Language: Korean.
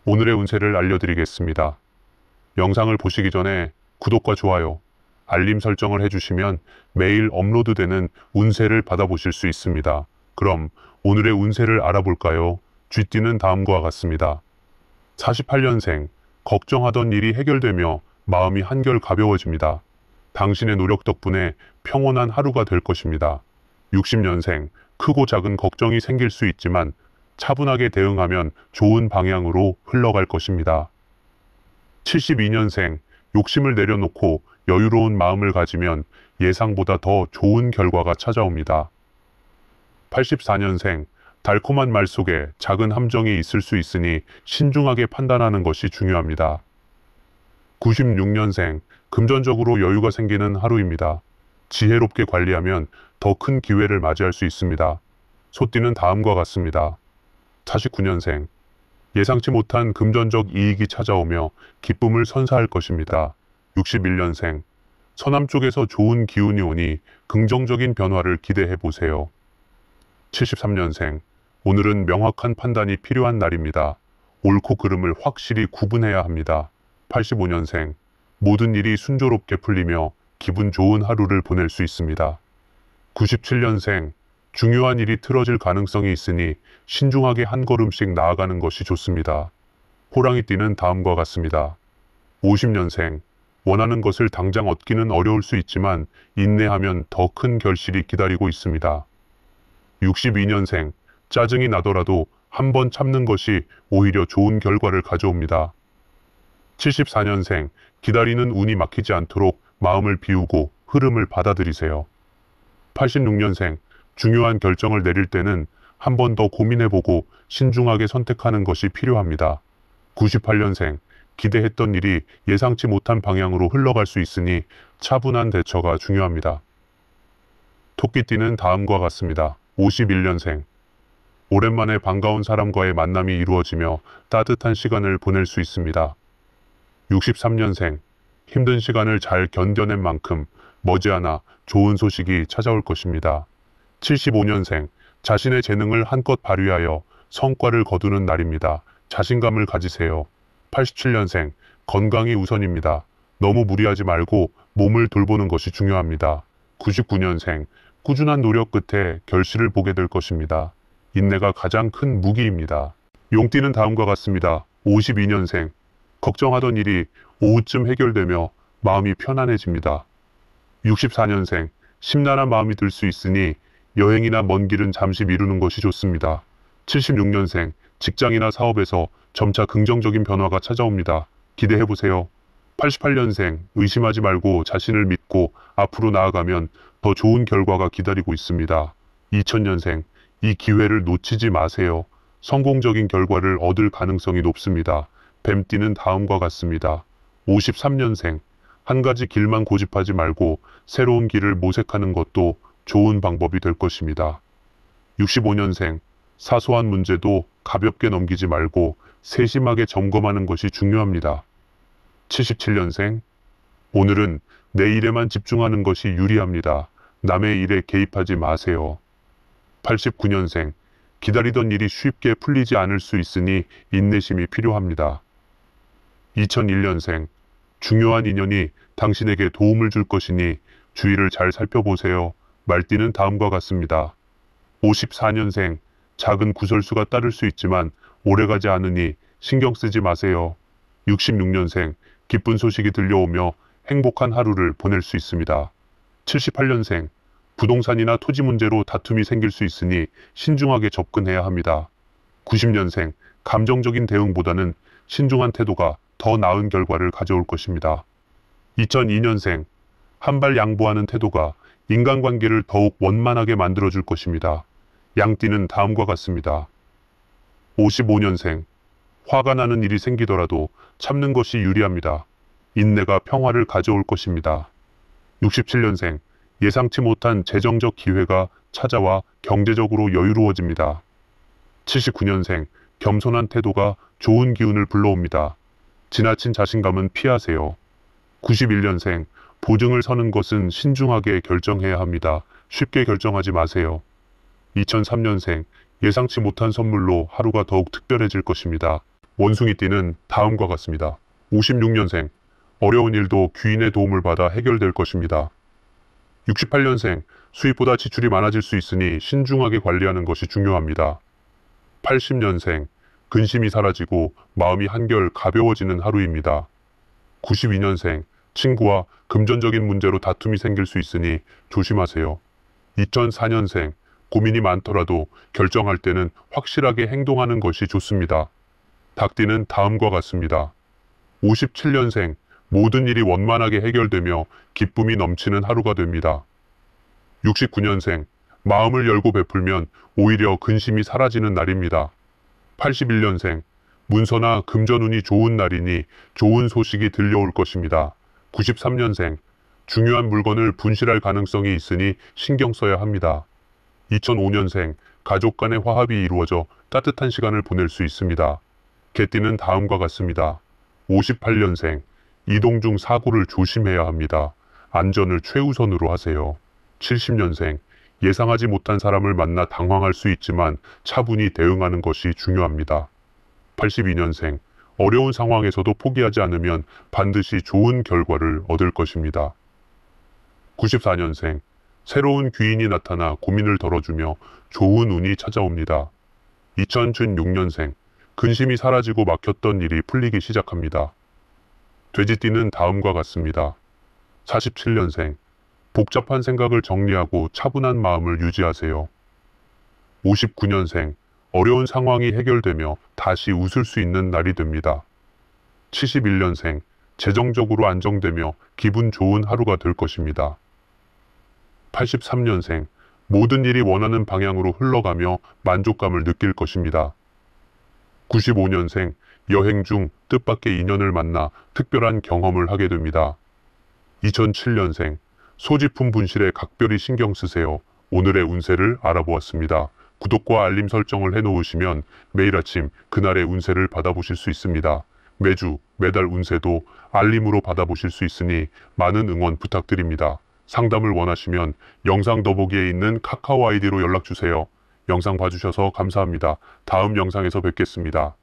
오늘의 운세를 알려드리겠습니다. 영상을 보시기 전에 구독과 좋아요, 알림 설정을 해주시면 매일 업로드되는 운세를 받아보실 수 있습니다. 그럼 오늘의 운세를 알아볼까요? 쥐띠는 다음과 같습니다. 48년생, 걱정하던 일이 해결되며 마음이 한결 가벼워집니다. 당신의 노력 덕분에 평온한 하루가 될 것입니다. 60년생, 크고 작은 걱정이 생길 수 있지만 차분하게 대응하면 좋은 방향으로 흘러갈 것입니다. 72년생, 욕심을 내려놓고 여유로운 마음을 가지면 예상보다 더 좋은 결과가 찾아옵니다. 84년생, 달콤한 말 속에 작은 함정이 있을 수 있으니 신중하게 판단하는 것이 중요합니다. 96년생, 금전적으로 여유가 생기는 하루입니다. 지혜롭게 관리하면 더 큰 기회를 맞이할 수 있습니다. 소띠는 다음과 같습니다. 49년생, 예상치 못한 금전적 이익이 찾아오며 기쁨을 선사할 것입니다. 61년생, 서남 쪽에서 좋은 기운이 오니 긍정적인 변화를 기대해 보세요. 73년생, 오늘은 명확한 판단이 필요한 날입니다. 옳고 그름을 확실히 구분해야 합니다. 85년생, 모든 일이 순조롭게 풀리며 기분 좋은 하루를 보낼 수 있습니다. 97년생, 중요한 일이 틀어질 가능성이 있으니 신중하게 한 걸음씩 나아가는 것이 좋습니다. 호랑이띠는 다음과 같습니다. 50년생, 원하는 것을 당장 얻기는 어려울 수 있지만 인내하면 더 큰 결실이 기다리고 있습니다. 62년생, 짜증이 나더라도 한번 참는 것이 오히려 좋은 결과를 가져옵니다. 74년생, 기다리는 운이 막히지 않도록 마음을 비우고 흐름을 받아들이세요. 86년생, 중요한 결정을 내릴 때는 한 번 더 고민해보고 신중하게 선택하는 것이 필요합니다. 98년생, 기대했던 일이 예상치 못한 방향으로 흘러갈 수 있으니 차분한 대처가 중요합니다. 토끼띠는 다음과 같습니다. 51년생, 오랜만에 반가운 사람과의 만남이 이루어지며 따뜻한 시간을 보낼 수 있습니다. 63년생, 힘든 시간을 잘 견뎌낸 만큼 머지않아 좋은 소식이 찾아올 것입니다. 75년생, 자신의 재능을 한껏 발휘하여 성과를 거두는 날입니다. 자신감을 가지세요. 87년생, 건강이 우선입니다. 너무 무리하지 말고 몸을 돌보는 것이 중요합니다. 99년생, 꾸준한 노력 끝에 결실을 보게 될 것입니다. 인내가 가장 큰 무기입니다. 용띠는 다음과 같습니다. 52년생, 걱정하던 일이 오후쯤 해결되며 마음이 편안해집니다. 64년생, 심란한 마음이 들 수 있으니 여행이나 먼 길은 잠시 미루는 것이 좋습니다. 76년생, 직장이나 사업에서 점차 긍정적인 변화가 찾아옵니다. 기대해보세요. 88년생, 의심하지 말고 자신을 믿고 앞으로 나아가면 더 좋은 결과가 기다리고 있습니다. 2000년생, 이 기회를 놓치지 마세요. 성공적인 결과를 얻을 가능성이 높습니다. 뱀띠는 다음과 같습니다. 53년생, 한 가지 길만 고집하지 말고 새로운 길을 모색하는 것도 좋은 방법이 될 것입니다. 65년생, 사소한 문제도 가볍게 넘기지 말고 세심하게 점검하는 것이 중요합니다. 77년생, 오늘은 내 일에만 집중하는 것이 유리합니다. 남의 일에 개입하지 마세요. 89년생, 기다리던 일이 쉽게 풀리지 않을 수 있으니 인내심이 필요합니다. 2001년생, 중요한 인연이 당신에게 도움을 줄 것이니 주위를 잘 살펴보세요. 말띠는 다음과 같습니다. 54년생, 작은 구설수가 따를 수 있지만 오래가지 않으니 신경 쓰지 마세요. 66년생, 기쁜 소식이 들려오며 행복한 하루를 보낼 수 있습니다. 78년생, 부동산이나 토지 문제로 다툼이 생길 수 있으니 신중하게 접근해야 합니다. 90년생, 감정적인 대응보다는 신중한 태도가 더 나은 결과를 가져올 것입니다. 2002년생, 한 발 양보하는 태도가 인간관계를 더욱 원만하게 만들어줄 것입니다. 양띠는 다음과 같습니다. 55년생, 화가 나는 일이 생기더라도 참는 것이 유리합니다. 인내가 평화를 가져올 것입니다. 67년생, 예상치 못한 재정적 기회가 찾아와 경제적으로 여유로워집니다. 79년생, 겸손한 태도가 좋은 기운을 불러옵니다. 지나친 자신감은 피하세요. 91년생, 보증을 서는 것은 신중하게 결정해야 합니다. 쉽게 결정하지 마세요. 2003년생, 예상치 못한 선물로 하루가 더욱 특별해질 것입니다. 원숭이띠는 다음과 같습니다. 56년생, 어려운 일도 귀인의 도움을 받아 해결될 것입니다. 68년생, 수입보다 지출이 많아질 수 있으니 신중하게 관리하는 것이 중요합니다. 80년생, 근심이 사라지고 마음이 한결 가벼워지는 하루입니다. 92년생, 친구와 금전적인 문제로 다툼이 생길 수 있으니 조심하세요. 2004년생, 고민이 많더라도 결정할 때는 확실하게 행동하는 것이 좋습니다. 닭띠는 다음과 같습니다. 57년생, 모든 일이 원만하게 해결되며 기쁨이 넘치는 하루가 됩니다. 69년생, 마음을 열고 베풀면 오히려 근심이 사라지는 날입니다. 81년생, 문서나 금전운이 좋은 날이니 좋은 소식이 들려올 것입니다. 93년생, 중요한 물건을 분실할 가능성이 있으니 신경 써야 합니다. 2005년생, 가족 간의 화합이 이루어져 따뜻한 시간을 보낼 수 있습니다. 개띠는 다음과 같습니다. 58년생, 이동 중 사고를 조심해야 합니다. 안전을 최우선으로 하세요. 70년생, 예상하지 못한 사람을 만나 당황할 수 있지만 차분히 대응하는 것이 중요합니다. 82년생, 어려운 상황에서도 포기하지 않으면 반드시 좋은 결과를 얻을 것입니다. 94년생, 새로운 귀인이 나타나 고민을 덜어주며 좋은 운이 찾아옵니다. 2016년생, 근심이 사라지고 막혔던 일이 풀리기 시작합니다. 돼지띠는 다음과 같습니다. 47년생, 복잡한 생각을 정리하고 차분한 마음을 유지하세요. 59년생, 어려운 상황이 해결되며 다시 웃을 수 있는 날이 됩니다. 71년생, 재정적으로 안정되며 기분 좋은 하루가 될 것입니다. 83년생, 모든 일이 원하는 방향으로 흘러가며 만족감을 느낄 것입니다. 95년생, 여행 중 뜻밖의 인연을 만나 특별한 경험을 하게 됩니다. 2007년생, 소지품 분실에 각별히 신경 쓰세요. 오늘의 운세를 알아보았습니다. 구독과 알림 설정을 해놓으시면 매일 아침 그날의 운세를 받아보실 수 있습니다. 매주, 매달 운세도 알림으로 받아보실 수 있으니 많은 응원 부탁드립니다. 상담을 원하시면 영상 더보기에 있는 카카오 아이디로 연락주세요. 영상 봐주셔서 감사합니다. 다음 영상에서 뵙겠습니다.